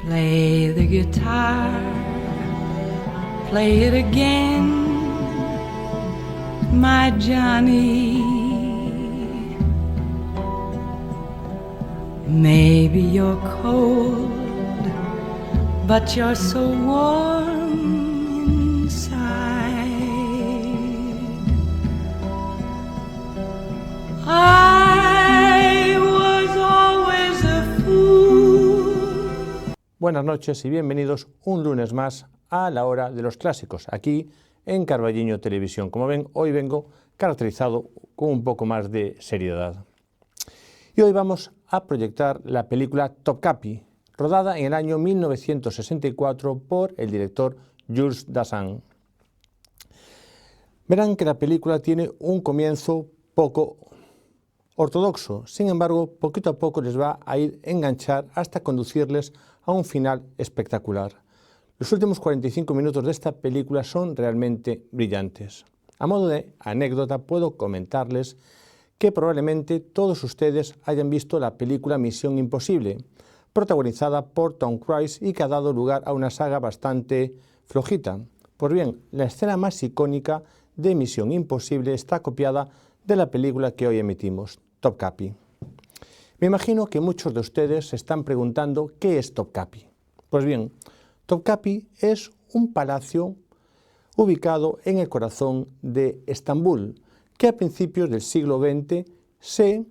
Play the guitar, play it again, my Johnny. Maybe you're cold, but you're so warm inside. I was always a fool. Buenas noches y bienvenidos un lunes más a la hora de los clásicos, aquí en Carballiño Televisión. Como ven, hoy vengo caracterizado con un poco más de seriedad. Y hoy vamos a proyectar la película Topkapi, rodada en el año 1964 por el director Jules Dassin. Verán que la película tiene un comienzo poco ortodoxo, sin embargo, poquito a poco les va a ir enganchar hasta conducirles a un final espectacular. Los últimos 45 minutos de esta película son realmente brillantes. A modo de anécdota puedo comentarles que probablemente todos ustedes hayan visto la película Misión Imposible, protagonizada por Tom Cruise y que ha dado lugar a una saga bastante flojita. Pues bien, la escena más icónica de Misión Imposible está copiada de la película que hoy emitimos, Topkapi. Me imagino que muchos de ustedes se están preguntando ¿qué es Topkapi? Pues bien, Topkapi es un palacio ubicado en el corazón de Estambul, que a principios del siglo XX se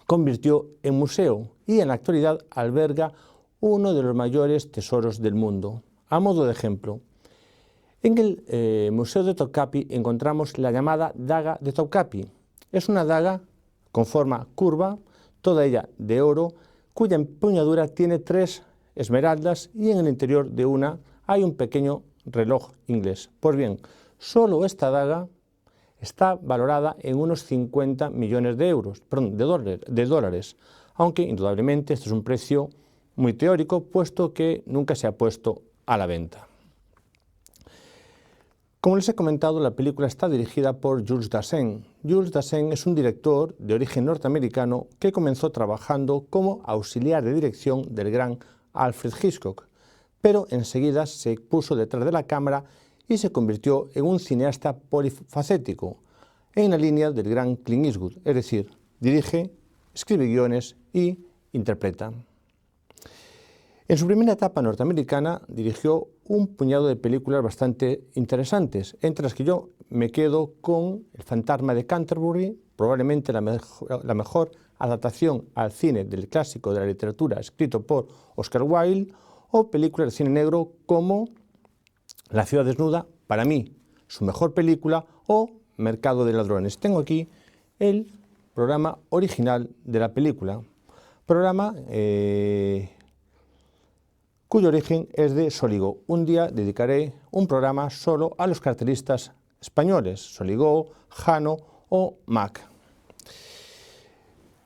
convirtió en museo y en la actualidad alberga uno de los mayores tesoros del mundo. A modo de ejemplo, en el Museo de Topkapi encontramos la llamada daga de Topkapi. Es una daga con forma curva, toda ella de oro, cuya empuñadura tiene 3 esmeraldas y en el interior de una hay un pequeño reloj inglés. Pues bien, solo esta daga está valorada en unos 50 millones de dólares, aunque indudablemente este es un precio muy teórico, puesto que nunca se ha puesto a la venta. Como les he comentado, la película está dirigida por Jules Dassin. Jules Dassin es un director de origen norteamericano que comenzó trabajando como auxiliar de dirección del gran Alfred Hitchcock, pero enseguida se puso detrás de la cámara y se convirtió en un cineasta polifacético, en la línea del gran Clint Eastwood, es decir, dirige, escribe guiones y interpreta. En su primera etapa norteamericana dirigió un puñado de películas bastante interesantes, entre las que yo me quedo con El fantasma de Canterbury, probablemente la mejor adaptación al cine del clásico de la literatura escrito por Oscar Wilde, o películas de cine negro como La ciudad desnuda, para mí su mejor película, o Mercado de ladrones. Tengo aquí el programa original de la película, programa cuyo origen es de Soligó. Un día dedicaré un programa solo a los cartelistas españoles, Soligó, Jano o Mac.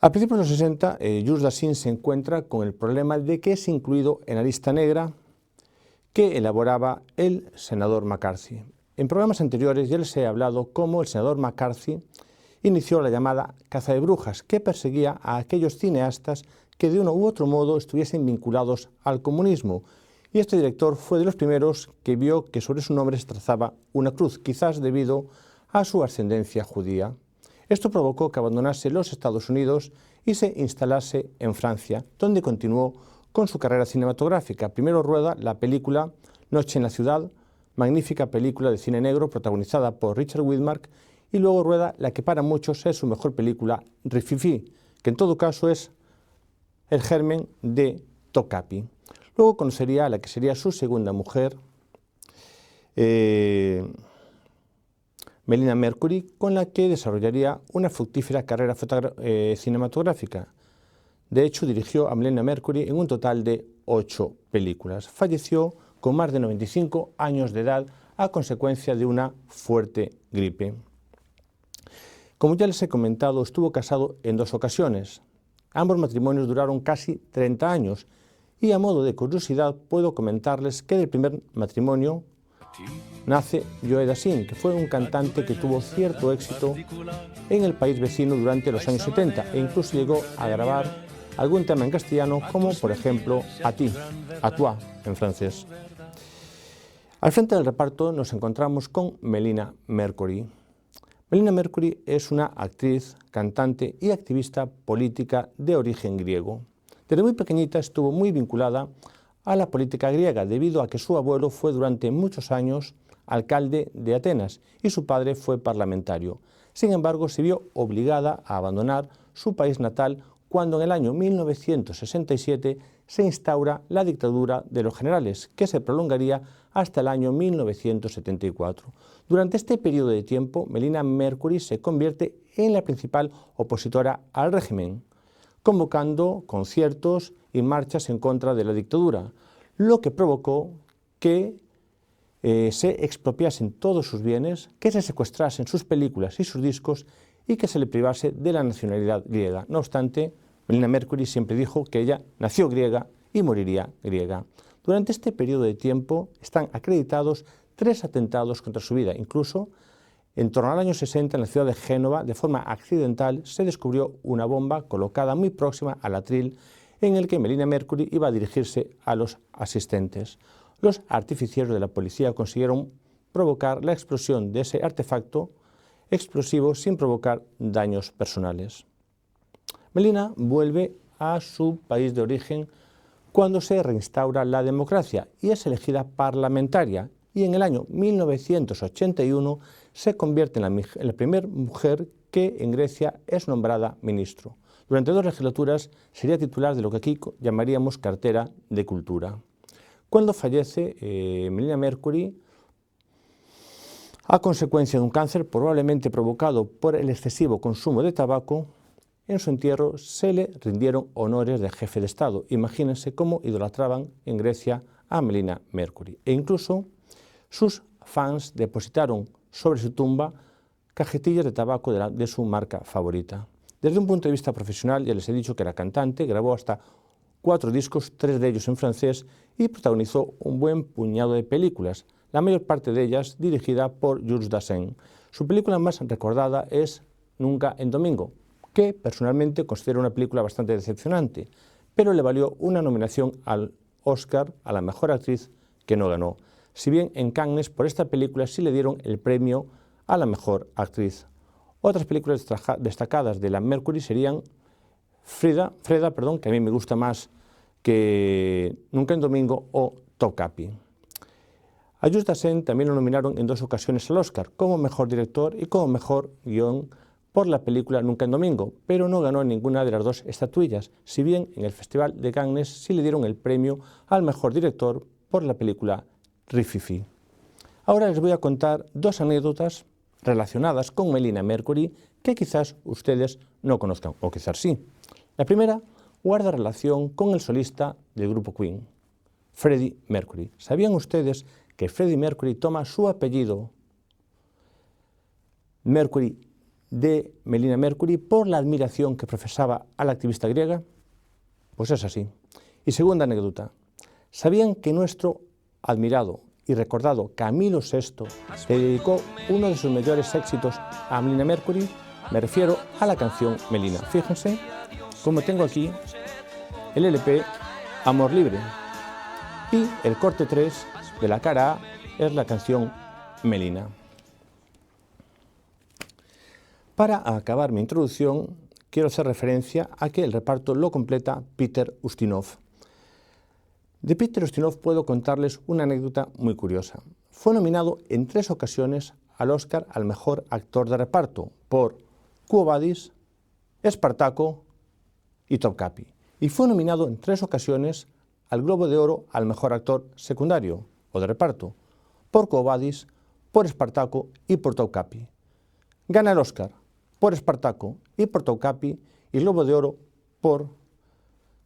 A principios de los 60, Jules Dassin se encuentra con el problema de que es incluido en la lista negra que elaboraba el senador McCarthy. En programas anteriores ya les he hablado cómo el senador McCarthy inició la llamada caza de brujas, que perseguía a aquellos cineastas que de uno u otro modo estuviesen vinculados al comunismo. Y este director fue de los primeros que vio que sobre su nombre se trazaba una cruz, quizás debido a su ascendencia judía. Esto provocó que abandonase los Estados Unidos y se instalase en Francia, donde continuó con su carrera cinematográfica. Primero rueda la película Noche en la ciudad, magnífica película de cine negro protagonizada por Richard Widmark, y luego rueda la que para muchos es su mejor película, Rififi, que en todo caso es el germen de Topkapi. Luego conocería a la que sería su segunda mujer, Melina Mercury, con la que desarrollaría una fructífera carrera cinematográfica. De hecho, dirigió a Melina Mercury en un total de 8 películas. Falleció con más de 95 años de edad a consecuencia de una fuerte gripe. Como ya les he comentado, estuvo casado en 2 ocasiones. Ambos matrimonios duraron casi 30 años y a modo de curiosidad puedo comentarles que del primer matrimonio nace Joe Dassin, que fue un cantante que tuvo cierto éxito en el país vecino durante los años 70 e incluso llegó a grabar algún tema en castellano, como por ejemplo A ti, à toi en francés. Al frente del reparto nos encontramos con Melina Mercouri. Melina Mercouri es una actriz, cantante y activista política de origen griego. Desde muy pequeñita estuvo muy vinculada a la política griega, debido a que su abuelo fue durante muchos años alcalde de Atenas y su padre fue parlamentario. Sin embargo, se vio obligada a abandonar su país natal cuando en el año 1967 se instaura la dictadura de los generales, que se prolongaría hasta el año 1974. Durante este periodo de tiempo, Melina Mercouri se convierte en la principal opositora al régimen, convocando conciertos y marchas en contra de la dictadura, lo que provocó que se expropiasen todos sus bienes, que se secuestrasen sus películas y sus discos y que se le privase de la nacionalidad griega. No obstante, Melina Mercouri siempre dijo que ella nació griega y moriría griega. Durante este periodo de tiempo están acreditados 3 atentados contra su vida. Incluso en torno al año 60, en la ciudad de Génova, de forma accidental, se descubrió una bomba colocada muy próxima al atril en el que Melina Mercouri iba a dirigirse a los asistentes. Los artificieros de la policía consiguieron provocar la explosión de ese artefacto explosivo sin provocar daños personales. Melina vuelve a su país de origen cuando se reinstaura la democracia y es elegida parlamentaria, y en el año 1981 se convierte en la primera mujer que en Grecia es nombrada ministro. Durante 2 legislaturas sería titular de lo que aquí llamaríamos cartera de cultura. Cuando fallece Melina Mercouri, a consecuencia de un cáncer probablemente provocado por el excesivo consumo de tabaco, en su entierro se le rindieron honores de jefe de Estado. Imagínense cómo idolatraban en Grecia a Melina Mercouri. E incluso sus fans depositaron sobre su tumba cajetillas de tabaco de su marca favorita. Desde un punto de vista profesional, ya les he dicho que era cantante, grabó hasta 4 discos, 3 de ellos en francés, y protagonizó un buen puñado de películas, la mayor parte de ellas dirigida por Jules Dassin. Su película más recordada es Nunca en Domingo, que personalmente considero una película bastante decepcionante, pero le valió una nominación al Oscar a la mejor actriz, que no ganó. Si bien en Cannes por esta película sí le dieron el premio a la mejor actriz. Otras películas destacadas de la Mercouri serían Freda, que a mí me gusta más que Nunca en Domingo, o Topkapi. A Jules Dassin también lo nominaron en 2 ocasiones al Oscar, como mejor director y como mejor guión por la película Nunca en Domingo, pero no ganó ninguna de las 2 estatuillas, si bien en el Festival de Cannes sí le dieron el premio al mejor director por la película Rififi. Ahora les voy a contar 2 anécdotas relacionadas con Melina Mercouri que quizás ustedes no conozcan, o quizás sí. La primera guarda relación con el solista del grupo Queen, Freddie Mercury. ¿Sabían ustedes que Freddie Mercury toma su apellido Mercury de Melina Mercouri por la admiración que profesaba a la activista griega? Pues es así. Y segunda anécdota, ¿sabían que nuestro admirado y recordado Camilo VI le dedicó uno de sus mayores éxitos a Melina Mercouri? Me refiero a la canción Melina. Fíjense, como tengo aquí el LP Amor Libre, y el corte 3 de la cara A es la canción Melina. Para acabar mi introducción, quiero hacer referencia a que el reparto lo completa Peter Ustinov. De Peter Ustinov puedo contarles una anécdota muy curiosa. Fue nominado en 3 ocasiones al Oscar al mejor actor de reparto por Quo Vadis, Espartaco y Topkapi. Y fue nominado en 3 ocasiones al Globo de Oro al mejor actor secundario o de reparto por Quo Vadis, por Espartaco y por Topkapi. Gana el Oscar por Espartaco y por Topkapi y Globo de Oro por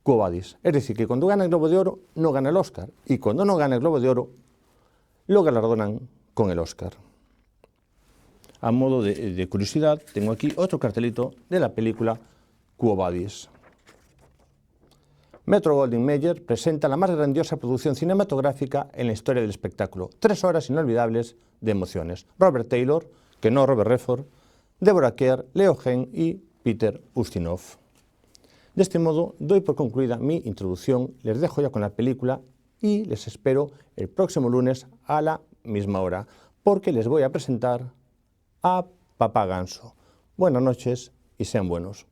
Quo Vadis. Es decir, que cuando gana el Globo de Oro no gana el Oscar, y cuando no gana el Globo de Oro lo galardonan con el Oscar. A modo de curiosidad, tengo aquí otro cartelito de la película Quo Vadis. Metro-Goldwyn-Mayer presenta la más grandiosa producción cinematográfica en la historia del espectáculo. 3 horas inolvidables de emociones. Robert Taylor, que no Robert Redford, Deborah Kerr, Leo Genn y Peter Ustinov. De este modo, doy por concluida mi introducción, les dejo ya con la película y les espero el próximo lunes a la misma hora, porque les voy a presentar a Papá Ganso. Buenas noches y sean buenos.